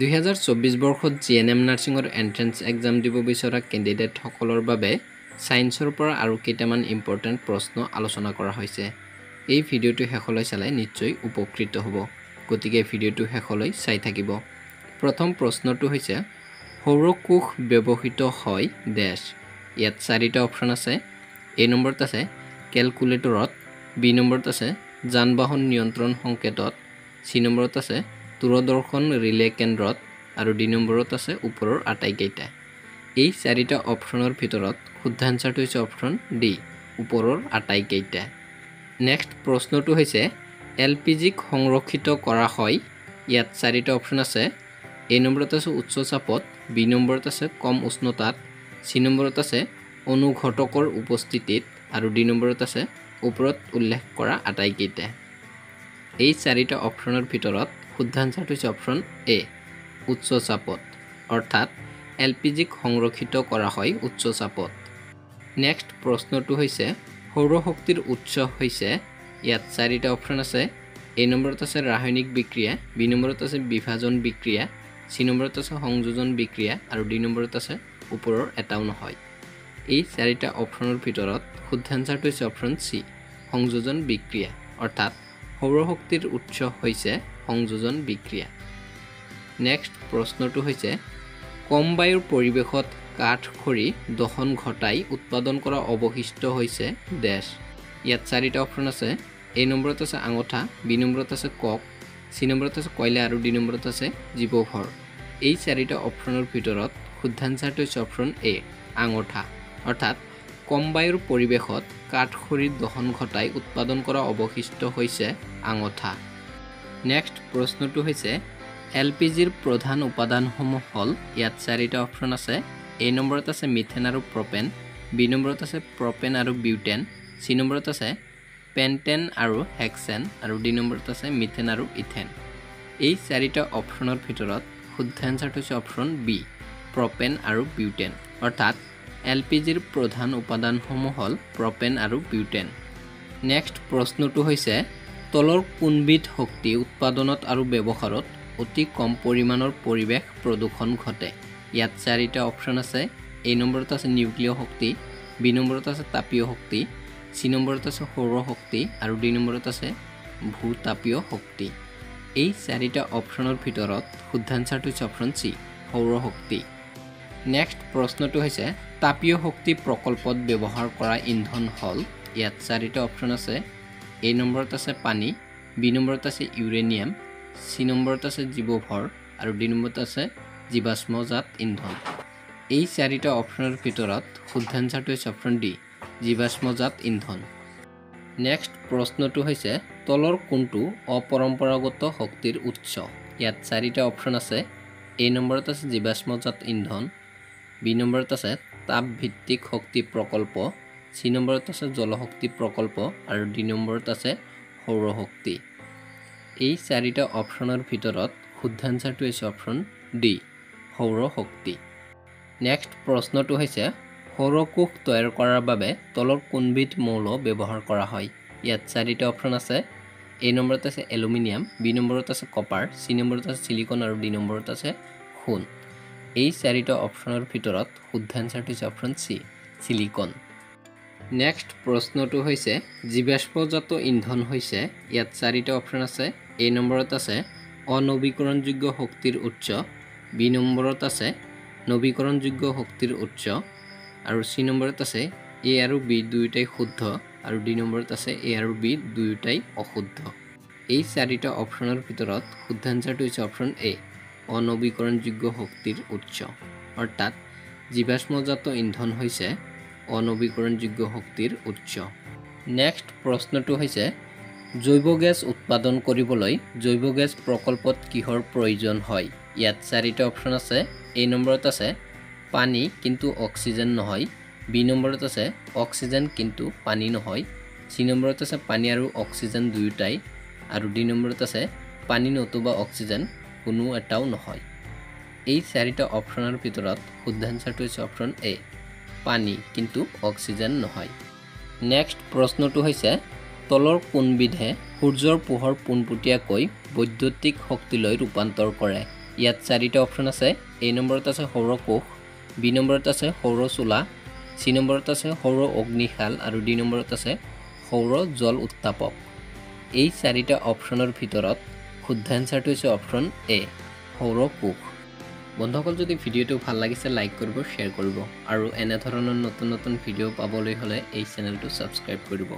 2024 বৰ্ষত GNM নাৰ্ছিঙৰ entrance exam দিব বিচৰা কেণ্ডিডেটসকলৰ বাবে সায়েন্সৰ পৰা আৰু কেইটামান ইম্পৰ্টেণ্ট প্ৰশ্ন আলোচনা কৰা হৈছে। এই ভিডিঅ'টো শেষলৈ চালে নিশ্চয় উপকৃত হ'ব। গতিকে ভিডিঅ'টো শেষলৈ চাই থাকিব। প্ৰথম প্ৰশ্নটো হৈছে সৌৰকোষ ব্যৱহৃত হয় ডেশ। ইয়াত চাৰিটা অপচন আছে। এ নম্বৰত আছে কেলকুলেটৰত, বি নম্বৰত আছে যান-বাহন নিয়ন্ত্ৰণ সংকেতত, চি নম্বৰত আছে দূৰদৰ্শন ৰিলে কেন্দ্ৰত আৰু ডি নম্বৰত আছে ওপৰৰ আটাইকেইটা। এই চাৰিটা অপচনৰ ভিতৰত শুদ্ধ আনসাৰটো হৈছে অপচন ডি, ওপৰৰ আটাইকেইটা। নেক্সট প্ৰশ্নটো হৈছে এলপিজিক সংৰক্ষিত কৰা হয়। ইয়াত চাৰিটা অপচন আছে। এ নম্বৰত আছে উচ্চ চাপত, বি নম্বৰত আছে কম উষ্ণতাত, চি নম্বৰত আছে অনুঘটকৰ উপস্থিতিত আৰু ডি নম্বৰত আছে ওপৰত উল্লেখ কৰা আটাইকেইটা। এই চাৰিটা অপচনৰ ভিতৰত শুদ্ধ আনসাৰটো হৈছে অপচন এ, উচ্চ চাপত, অৰ্থাৎ এলপিজিক সংৰক্ষিত কৰা হয় উচ্চ চাপত। নেক্সট প্ৰশ্নটো হৈছে সৌৰশক্তিৰ উৎস হৈছে। ইয়াত চাৰিটা অপচন আছে। এ নম্বৰত আছে ৰাসায়নিক বিক্ৰিয়া, বি নম্বৰত আছে বিভাজন বিক্ৰিয়া, চি নম্বৰত আছে সংযোজন বিক্ৰিয়া আৰু ডি নম্বৰত আছে ওপৰৰ এটাও নহয়। এই চাৰিটা অপচনৰ ভিতৰত শুদ্ধ আনসাৰটো হৈছে অপচন চি, সংযোজন বিক্ৰিয়া, অৰ্থাৎ সৌৰশক্তিৰ উৎস হৈছে সংযোজন বিক্ৰিয়া। নেক্সট প্ৰশ্নটো হৈছে কম বায়ুৰ পৰিৱেশত কাঠ খৰি দহন ঘটাই উৎপাদন কৰা অৱশিষ্ট হৈছে ডেশ। ইয়াত চাৰিটা অপচন আছে। এ নম্বৰত আছে আঙঠা, বি নম্বৰত আছে কক, চি নম্বৰত আছে কয়লা আৰু ডি নম্বৰত আছে জীৱভৰ। এই চাৰিটা অপচনৰ ভিতৰত শুদ্ধ আনসাৰটো হৈছে অপচন এ, আঙঠা, অৰ্থাৎ কম বায়ুৰ পৰিৱেশত কাঠ খৰি দহন ঘটাই উৎপাদন কৰা অৱশিষ্ট হৈছে আঙঠা। নেক্সট প্ৰশ্নটো হৈছে এলপিজিৰ প্ৰধান উপাদানসমূহ হ'ল। ইয়াত চাৰিটা অপচন আছে। এ নম্বৰত আছে মিথেন আৰু প্ৰপেন, বি নম্বৰত আছে প্ৰপেন আৰু বিউটেন, চি নম্বৰত আছে পেণ্টেন আৰু হেক্সেন আৰু ডি নম্বৰত আছে মিথেন আৰু ইথেন। এই চাৰিটা অপচনৰ ভিতৰত শুদ্ধ আনসাৰটো হৈছে অপচন বি, প্ৰপেন আৰু বিউটেন, অৰ্থাৎ এলপিজিৰ প্ৰধান উপাদানসমূহ হ'ল প্ৰপেন আৰু বিউটেন। নেক্সট প্ৰশ্নটো হৈছে তলৰ কোনবিধ শক্তি উৎপাদনত আৰু ব্যৱহাৰত অতি কম পৰিমাণৰ পৰিৱেশ প্ৰদূষণ ঘটে। ইয়াত চাৰিটা অপচন আছে। এ নম্বৰত আছে নিউক্লিয় শক্তি, বি নম্বৰত আছে তাপীয় শক্তি, চি নম্বৰত আছে সৌৰ শক্তি আৰু ডি নম্বৰত আছে ভূতাপীয় শক্তি। এই চাৰিটা অপচনৰ ভিতৰত শুদ্ধ আনসাৰটো হৈছে অপচন চি, সৌৰ শক্তি। নেক্সট প্ৰশ্নটো হৈছে তাপীয় শক্তি প্ৰকল্পত ব্যৱহাৰ কৰা ইন্ধন হ'ল। ইয়াত চাৰিটা অপচন আছে। এ নম্বৰত আছে পানী, বি নম্বৰত আছে ইউৰেনিয়াম, চি নম্বৰত আছে জীৱভৰ আৰু ডি নম্বৰত আছে জীৱাশ্মজাত ইন্ধন। এই চাৰিটা অপচনৰ ভিতৰত শুদ্ধ আনসাৰটো হৈছে অপচন ডি, জীৱাশ্মজাত ইন্ধন। নেক্সট প্ৰশ্নটো হৈছে তলৰ কোনটো অপৰম্পৰাগত শক্তিৰ উৎস। ইয়াত চাৰিটা অপচন আছে। এ নম্বৰত আছে জীৱাশ্মজাত ইন্ধন, বি নম্বৰত আছে তাপভিত্তিক শক্তি প্ৰকল্প, চি নম্বৰত আছে জলশক্তি প্ৰকল্প আৰু ডি নম্বৰত আছে সৌৰশক্তি। এই চাৰিটা অপচনৰ ভিতৰত শুদ্ধ আনসাৰটো হৈছে অপচন ডি, সৌৰশক্তি। নেক্সট প্ৰশ্নটো হৈছে সৌৰকোষ তৈয়াৰ কৰাৰ বাবে তলৰ কোনবিধ মৌল ব্যৱহাৰ কৰা হয়। ইয়াত চাৰিটা অপচন আছে। এ নম্বৰত আছে এলুমিনিয়াম, বি নম্বৰত আছে কপাৰ, চি নম্বৰত আছে চিলিকন আৰু ডি নম্বৰত আছে সোণ। এই চাৰিটা অপচনৰ ভিতৰত শুদ্ধ আনসাৰটো হৈছে অপচন চি, চিলিকন। নেক্সট প্ৰশ্নটো হৈছে জীৱাশ্মজাত ইন্ধন হৈছে। ইয়াত চাৰিটা অপচন আছে। এ নম্বৰত আছে অনৱীকৰণযোগ্য শক্তিৰ উৎস, বি নম্বৰত আছে নৱীকৰণযোগ্য শক্তিৰ উৎস আৰু চি নম্বৰত আছে এ আৰু বি দুয়োটাই শুদ্ধ আৰু ডি নম্বৰত আছে এ আৰু বি দুয়োটাই অশুদ্ধ। এই চাৰিটা অপচনৰ ভিতৰত শুদ্ধ আনসাৰটো হৈছে অপচন এ, অনৱীকৰণযোগ্য শক্তিৰ উৎস, অৰ্থাৎ জীৱাশ্মজাত ইন্ধন হৈছে অনৱীকৰণযোগ্য শক্তিৰ উৎস। নেক্সট প্ৰশ্নটো হৈছে জৈৱ গেছ উৎপাদন কৰিবলৈ জৈৱ গেছ প্ৰকল্পত কিহৰ প্ৰয়োজন হয়। ইয়াত চাৰিটা অপচন আছে। এ নম্বৰত আছে পানী কিন্তু অক্সিজেন নহয়, বি নম্বৰত আছে অক্সিজেন কিন্তু পানী নহয়, চি নম্বৰত আছে পানী আৰু অক্সিজেন দুয়োটাই আৰু ডি নম্বৰত আছে পানী নতুবা অক্সিজেন কোনো এটাও নহয়। এই চাৰিটা অপচনৰ ভিতৰত শুদ্ধ আনসাৰটো হৈছে অপচন এ, পানী কিন্তু অক্সিজেন নহয়। নেক্সট প্ৰশ্নটো হৈছে তলৰ কোনবিধে সূৰ্যৰ পোহৰ পোনপটীয়াকৈ বৈদ্যুতিক শক্তিলৈ ৰূপান্তৰ কৰে। ইয়াত চাৰিটা অপশ্যন আছে। এ নম্বৰত আছে সৌৰ কোষ, বি নম্বৰত আছে সৌৰ চোলা, চি নম্বৰত আছে সৌৰ অগ্নিশাল আৰু ডি নম্বৰত আছে সৌৰ জল উত্তাপক। এই চাৰিটা অপশ্যনৰ ভিতৰত শুদ্ধ এনচাৰটো হৈছে অপশ্যন এ, সৌৰ কোষ। বন্ধুসকল, যদি ভিডিঅ'টো ভাল লাগিছে লাইক কৰিব, শ্বেয়াৰ কৰিব আৰু এনে ধৰণৰ নতুন নতুন ভিডিঅ' পাবলৈ হ'লে এই চেনেলটো ছাবস্ক্ৰাইব কৰিব।